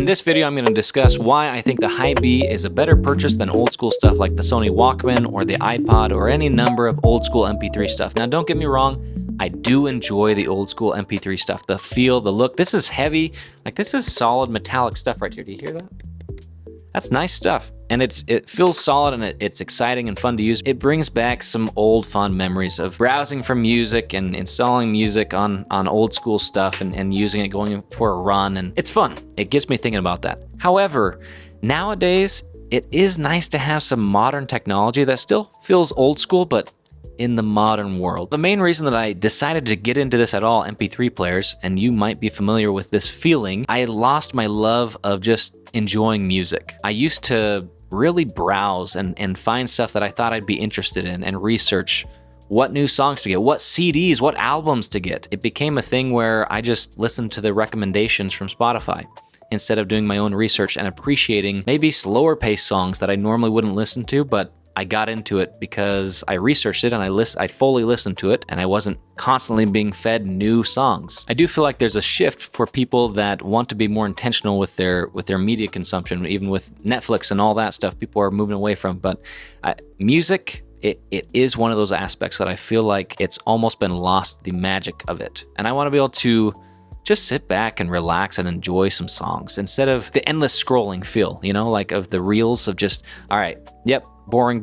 In this video, I'm going to discuss why I think the HiBy is a better purchase than old school stuff like the Sony Walkman or the iPod or any number of old school MP3 stuff. Now, don't get me wrong, I do enjoy the old school MP3 stuff. The feel, the look. This is heavy. Like, this is solid metallic stuff right here. Do you hear that? That's nice stuff. And it feels solid, and it's exciting and fun to use. It brings back some old fond memories of browsing for music and installing music on old school stuff and using it, going for a run, and it's fun. It gets me thinking about that. However, nowadays, it is nice to have some modern technology that still feels old school, but in the modern world. The main reason that I decided to get into this at all, MP3 players, and you might be familiar with this feeling, I had lost my love of just enjoying music. I used to really browse and find stuff that I thought I'd be interested in and research what new songs to get, what CDs, what albums to get. It became a thing where I just listened to the recommendations from Spotify instead of doing my own research and appreciating maybe slower paced songs that I normally wouldn't listen to, but I got into it because I researched it and I fully listened to it, and I wasn't constantly being fed new songs. I do feel like there's a shift for people that want to be more intentional with their media consumption, even with Netflix and all that stuff. People are moving away from, but music, it is one of those aspects that I feel like it's almost been lost the magic of it, and I want to be able to just sit back and relax and enjoy some songs instead of the endless scrolling feel, you know, like of the reels of just, all right, yep, boring,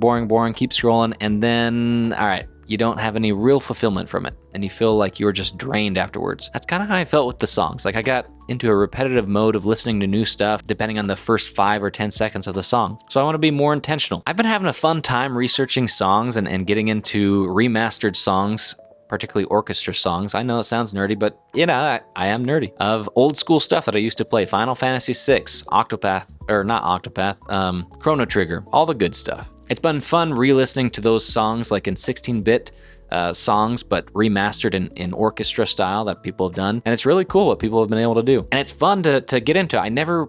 keep scrolling, and then, all right, you don't have any real fulfillment from it, and you feel like you were just drained afterwards. That's kind of how I felt with the songs. Like, I got into a repetitive mode of listening to new stuff depending on the first 5 or 10 seconds of the song. So I want to be more intentional. I've been having a fun time researching songs and getting into remastered songs, particularly orchestra songs. I know it sounds nerdy, but you know, I am nerdy. Of old school stuff that I used to play. Final Fantasy VI, Chrono Trigger, all the good stuff. It's been fun re-listening to those songs like in 16-bit songs, but remastered in orchestra style that people have done. And it's really cool what people have been able to do. And it's fun to get into. I never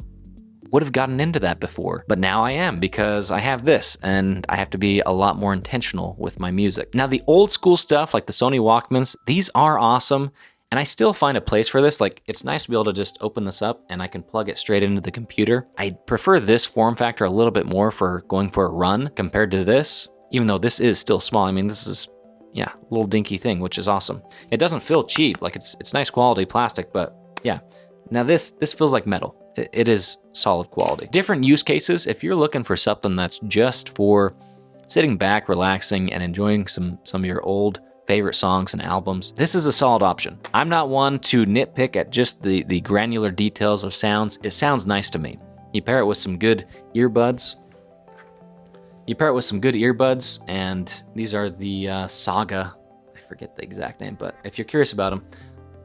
would have gotten into that before, but now I am, because I have this and I have to be a lot more intentional with my music. Now, the old school stuff like the Sony Walkmans, these are awesome, and I still find a place for this. Like, it's nice to be able to just open this up and I can plug it straight into the computer. I prefer this form factor a little bit more for going for a run compared to this, even though this is still small. I mean, this is, yeah, a little dinky thing, which is awesome. It doesn't feel cheap. Like, it's nice quality plastic, but yeah. Now this feels like metal. It is solid quality. Different use cases, if you're looking for something that's just for sitting back, relaxing, and enjoying some of your old favorite songs and albums, this is a solid option. I'm not one to nitpick at just the granular details of sounds. It sounds nice to me. You pair it with some good earbuds. And these are the Saga. I forget the exact name, but if you're curious about them,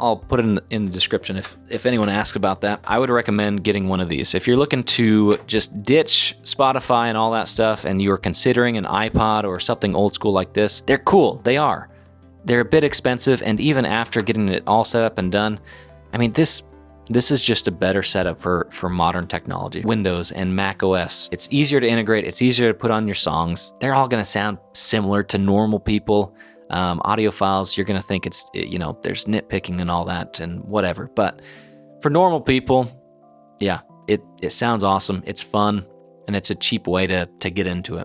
I'll put it in the description if anyone asks about that. I would recommend getting one of these. If you're looking to just ditch Spotify and all that stuff, and you're considering an iPod or something old school like this, they're cool. They are. They're a bit expensive, and even after getting it all set up and done, I mean, this is just a better setup for modern technology. Windows and Mac OS. It's easier to integrate. It's easier to put on your songs. They're all going to sound similar to normal people. Audiophiles, you're going to think it's, you know, there's nitpicking and all that and whatever. But for normal people, yeah, it sounds awesome. It's fun, and it's a cheap way to get into it.